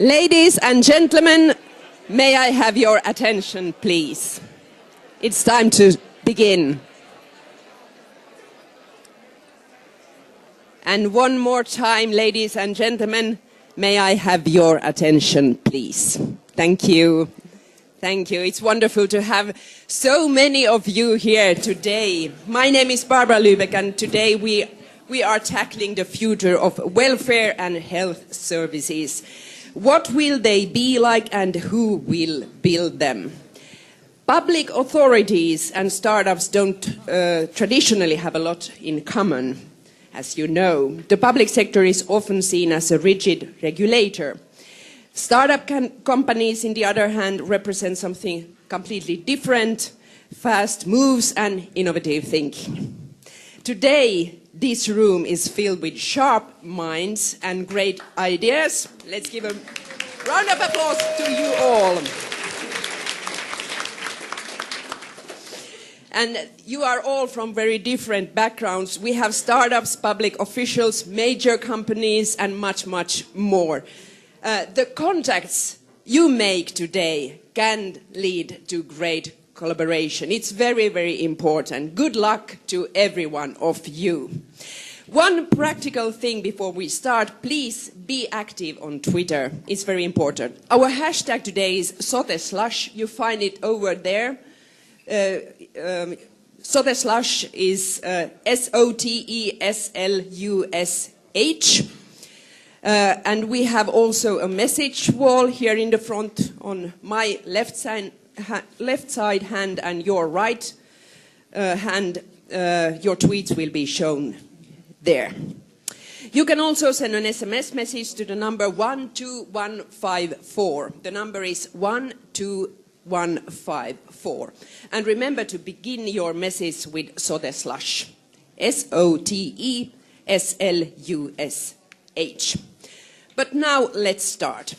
Ladies and gentlemen, may I have your attention, please? It's time to begin. And one more time, ladies and gentlemen, may I have your attention, please? Thank you. Thank you. It's wonderful to have so many of you here today. My name is Barbara Lübeck, and today we are tackling the future of welfare and health services. What will they be like and who will build them? Public authorities and startups don't traditionally have a lot in common, as you know. The public sector is often seen as a rigid regulator. Startup companies, on the other hand, represent something completely different, fast moves and innovative thinking. Today, this room is filled with sharp minds and great ideas. Let's give a round of applause to you all. And you are all from very different backgrounds. We have startups, public officials, major companies, and much, much more. The contacts you make today can lead to great collaboration. It's very, very important. Good luck to every one of you. One practical thing before we start, please be active on Twitter. It's very important. Our hashtag today is SoteSlush. You find it over there. SoteSlush is SOTESLUSH. And we have also a message wall here in the front on my left side hand and your right hand. Your tweets will be shown there. You can also send an SMS message to the number 12154. The number is 12154. And remember to begin your message with SoteSlush. SOTESLUSH. But now let's start.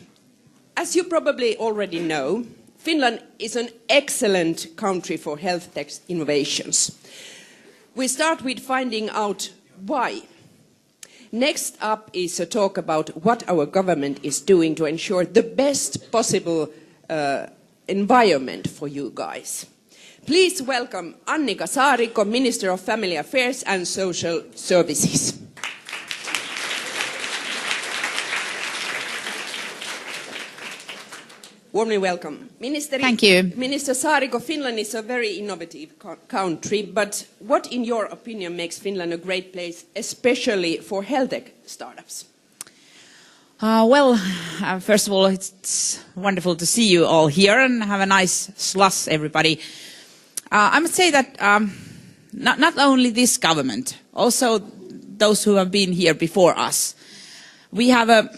As you probably already know, Finland is an excellent country for health tech innovations. We start with finding out why. Next up is a talk about what our government is doing to ensure the best possible environment for you guys. Please welcome Annika Saarikko, Minister of Family Affairs and Social Services. Warmly welcome. Thank you. Minister Saarikko, Finland is a very innovative country, but what, in your opinion, makes Finland a great place, especially for health tech startups? First of all, it's wonderful to see you all here and have a nice slush, everybody. I must say that not only this government, also those who have been here before us, we have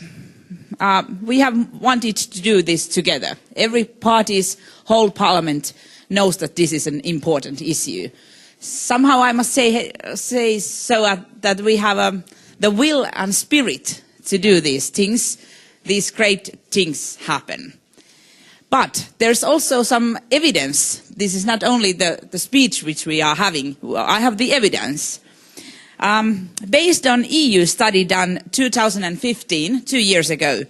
wanted to do this together. Every party's whole parliament knows that this is an important issue. Somehow I must say so that we have the will and spirit to do these things, these great things happen. But there's also some evidence. This is not only the speech which we are having. I have the evidence. Based on EU study done 2015, 2 years ago,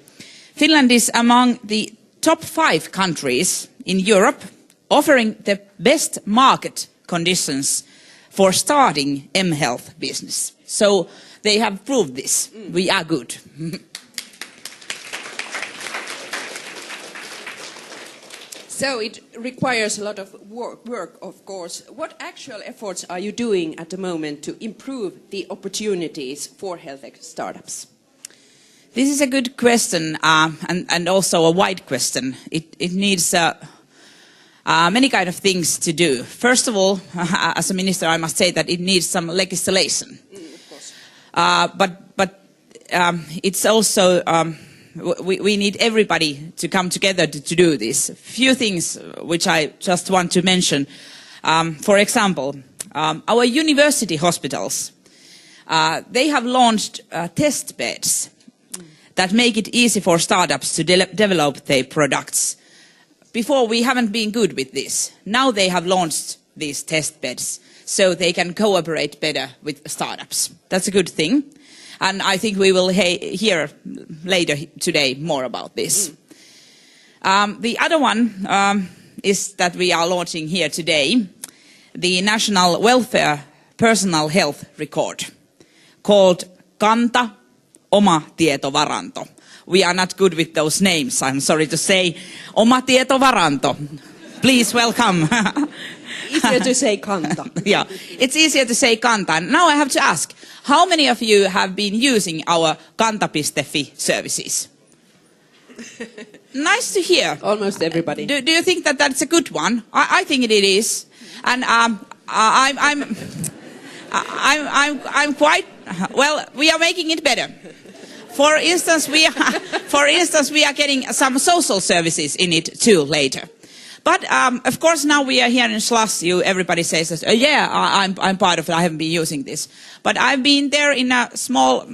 Finland is among the top 5 countries in Europe offering the best market conditions for starting mHealth business. So they have proved this. We are good. So it requires a lot of work, of course. What actual efforts are you doing at the moment to improve the opportunities for health tech startups? This is a good question and also a wide question. It needs many kind of things to do. First of all, as a minister, I must say that it needs some legislation. Of course. But it's also we need everybody to come together to do this. A few things which I just want to mention. For example, our university hospitals, they have launched test beds that make it easy for startups to develop their products. Before, we haven't been good with this. Now they have launched these test beds so they can cooperate better with startups. That's a good thing. And I think we will hear later today more about this. The other one is that we are launching here today the National Welfare Personal Health Record called Kanta Oma Tietovaranto. We are not good with those names, I'm sorry to say. Oma Tietovaranto. Please welcome. Easier to say Kanta. Yeah, it's easier to say Kanta. Now I have to ask, how many of you have been using our Kanta.fi services? Nice to hear. Almost everybody. Do you think that that's a good one? I think it is. And I'm quite, well, we are making it better. For instance, we are getting some social services in it too later. But of course, now we are here in Slush. Everybody says, "Yeah, I'm part of it. I haven't been using this." But I've been there in small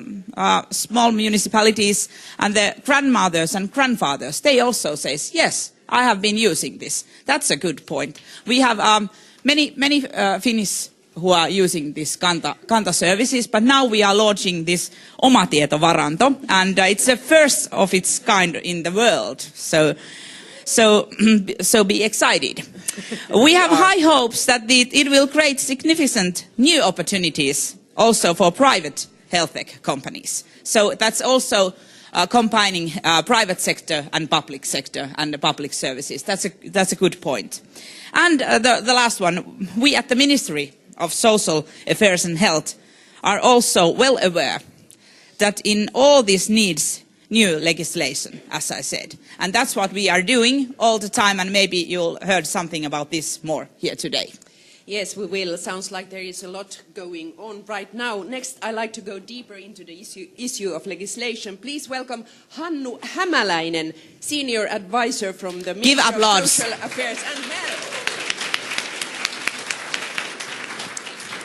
municipalities, and the grandmothers and grandfathers, they also say, "Yes, I have been using this." That's a good point. We have many Finnish who are using this Kanta services, but now we are launching this Oma Tietovaranto, and it's the first of its kind in the world. So be excited. We have high hopes that it will create significant new opportunities also for private health tech companies. So that's also combining private sector and public sector and the public services. That's a good point. And the last one, we at the Ministry of Social Affairs and Health are also well aware that in all this needs new legislation, as I said. And that's what we are doing all the time, and maybe you'll heard something about this more here today. Yes, we will. Sounds like there is a lot going on right now. Next, I'd like to go deeper into the issue of legislation. Please welcome Hannu Hämäläinen, Senior Advisor from the Ministry of Social Affairs and Health.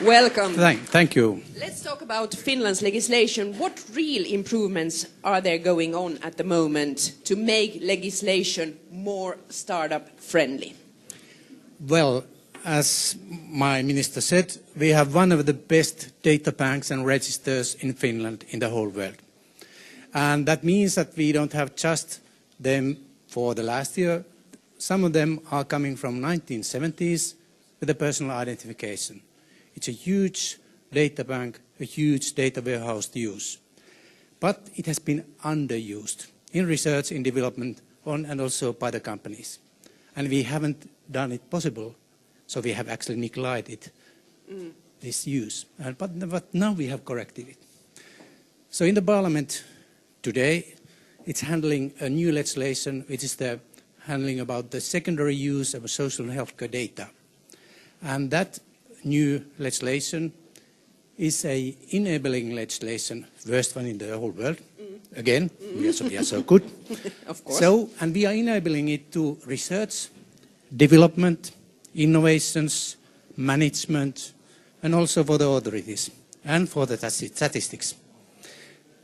Welcome. Thank you. Let's talk about Finland's legislation. What real improvements are there going on at the moment to make legislation more startup friendly? Well, as my minister said, we have one of the best data banks and registers in Finland in the whole world. And that means that we don't have just them for the last year. Some of them are coming from 1970s with the personal identification. It's a huge data bank, a huge data warehouse to use. But it has been underused in research, in development, and also by the companies. And we haven't done it possible, so we have actually neglected this use. But now we have corrected it. So in the Parliament today, it's handling a new legislation, which is the handling about the secondary use of social and healthcare data. And that new legislation is a enabling legislation, first one in the whole world. Again, we are so good. Of course. And we are enabling it to research, development, innovations, management, and also for the authorities and for the statistics.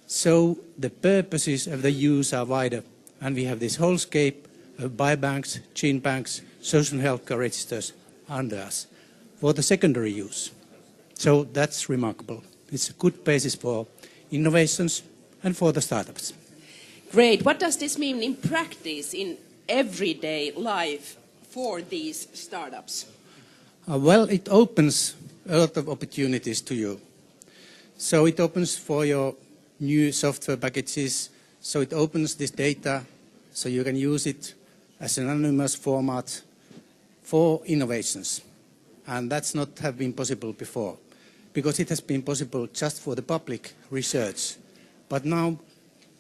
So the purposes of the use are wider, and we have this whole scape of biobanks, gene banks, social and healthcare registers under us for the secondary use. So that's remarkable. It's a good basis for innovations and for the startups. Great. What does this mean in practice, in everyday life for these startups? Well, it opens a lot of opportunities to you. So it opens for your new software packages. So it opens this data so you can use it as an anonymous format for innovations. And that's not have been possible before, because it has been possible just for the public research. But now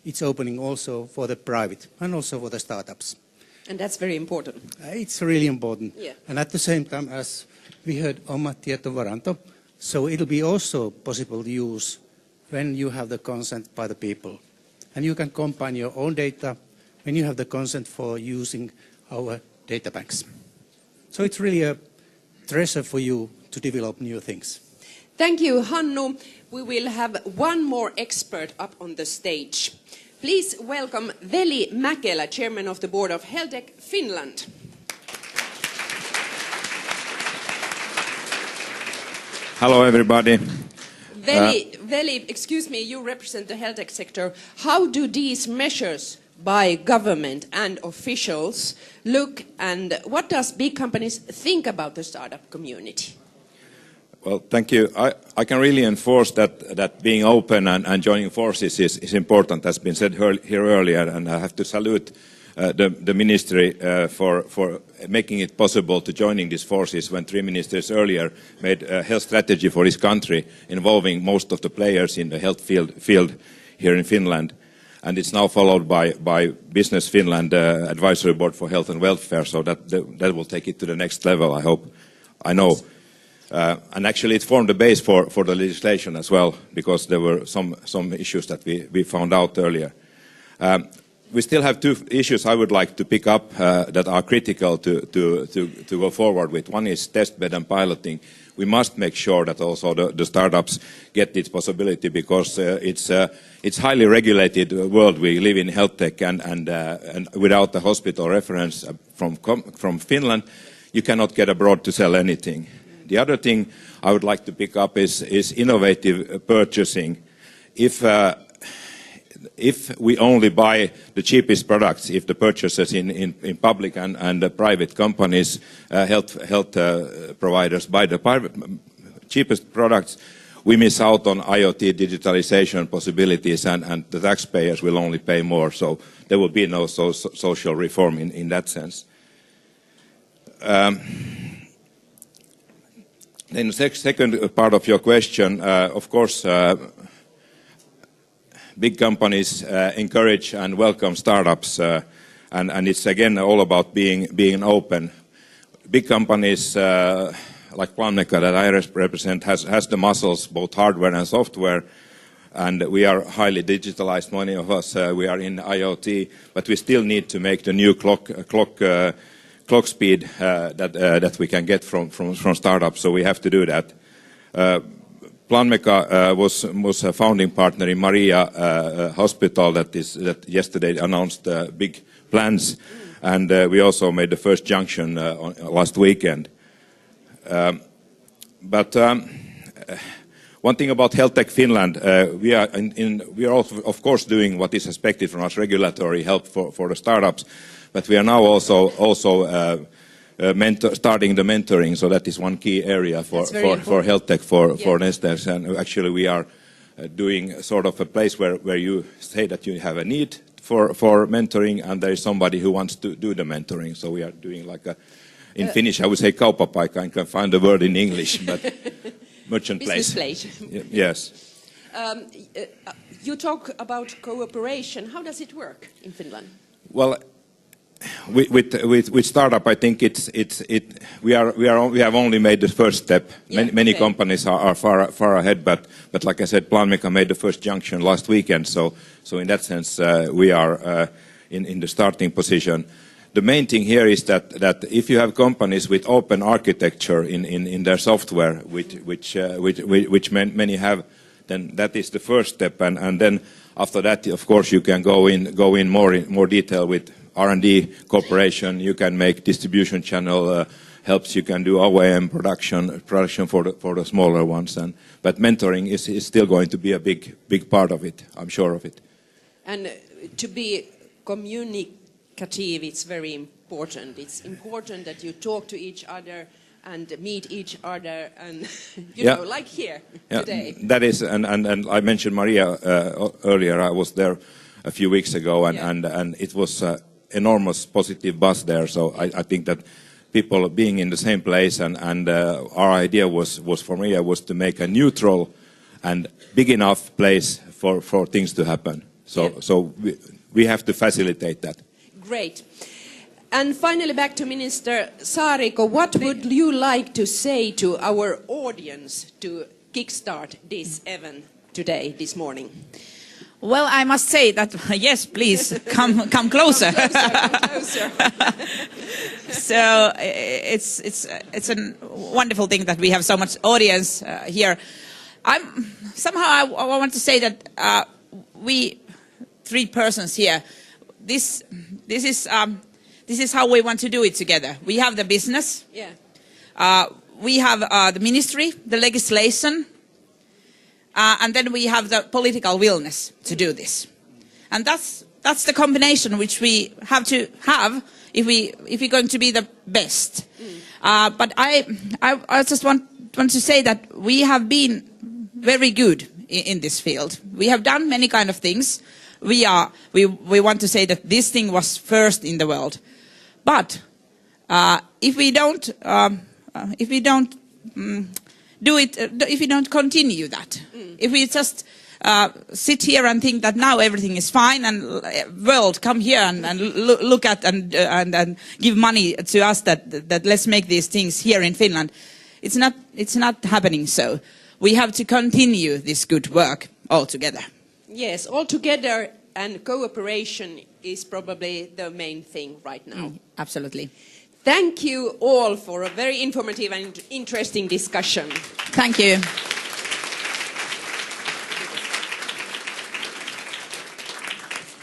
it's opening also for the private and also for the startups. And that's very important. It's really important. Yeah. And at the same time, as we heard Oma Tietovaranto, so it'll be also possible to use when you have the consent by the people. And you can combine your own data when you have the consent for using our data banks. So it's really a treasure for you to develop new things. Thank you, Hannu. We will have one more expert up on the stage. Please welcome Veli Mäkelä, Chairman of the Board of HealthTechFinland. Hello, everybody. Veli, excuse me, you represent the health tech sector. How do these measures by government and officials look, and what does big companies think about the startup community? Well, thank you. I can really enforce that being open and joining forces is important, as has been said here earlier, and I have to salute the ministry for making it possible to joining these forces when 3 ministers earlier made a health strategy for this country involving most of the players in the health field here in Finland. And it's now followed by Business Finland Advisory Board for Health and Welfare, so that will take it to the next level, I hope. I know. And actually it formed the base for the legislation as well, because there were some issues that we found out earlier. We still have 2 issues I would like to pick up that are critical to go forward with. One is testbed and piloting. We must make sure that also the startups get its possibility, because it's highly regulated world we live in health tech, and without the hospital reference from Finland, you cannot get abroad to sell anything. The other thing I would like to pick up is innovative purchasing. If we only buy the cheapest products, if the purchasers in public and the private companies, health providers buy the cheapest products, we miss out on IoT digitalization possibilities, and the taxpayers will only pay more. So there will be no social reform in that sense. Then the second part of your question, of course, big companies encourage and welcome startups, and it's again all about being open. Big companies like Planmeca that I represent has the muscles, both hardware and software, and we are highly digitalized. Many of us we are in IoT, but we still need to make the new clock speed that we can get from startups. So we have to do that. Planmeca was a founding partner in Maria Hospital that yesterday announced big plans, and we also made the first junction last weekend. But one thing about HealthTechFinland, we are also, of course, doing what is expected from us, regulatory help for the startups, but we are now also starting the mentoring, so that is one key area for health tech for nesters. And actually we are doing sort of a place where you say that you have a need for mentoring, and there is somebody who wants to do the mentoring. So we are doing like in Finnish I would say kauppapaikka, I can find the word in English, but merchant place. Yes. You talk about cooperation. How does it work in Finland? Well, with startup, I think we have only made the first step. Many companies are far ahead, but like I said, Planmeca made the first junction last weekend. So in that sense, we are in the starting position. The main thing here is that if you have companies with open architecture in their software, which many have, then that is the first step, and then after that, of course, you can go in more detail with R&D cooperation. You can make distribution channel helps. You can do OEM production for the smaller ones, but mentoring is still going to be a big part of it. I'm sure of it. And to be communicative, it's very important. It's important that you talk to each other and meet each other, and you know, like here today. That is, and I mentioned Maria earlier. I was there a few weeks ago, and it was enormous positive buzz there. So I think that people being in the same place, and our idea was for Maria was to make a neutral and big enough place for things to happen. So we have to facilitate that. Great. And finally, back to Minister Saarikko, what would you like to say to our audience to kickstart this event today, this morning? Well, I must say that, yes, please, come closer. Come closer. So it's a wonderful thing that we have so much audience here. I want to say that we 3 persons here, this is how we want to do it together. We have the business. We have the ministry, the legislation, and then we have the political willness to do this. And that's the combination which we have to have if we're going to be the best. But I just want to say that we have been very good in this field. We have done many kind of things. We want to say that this thing was first in the world. But if we don't do it, if we don't continue that, if we just sit here and think that now everything is fine and world come here and look at and give money to us that let's make these things here in Finland, it's not happening so. We have to continue this good work all together. Yes, all together, and cooperation is probably the main thing right now. Absolutely. Thank you all for a very informative and interesting discussion. Thank you.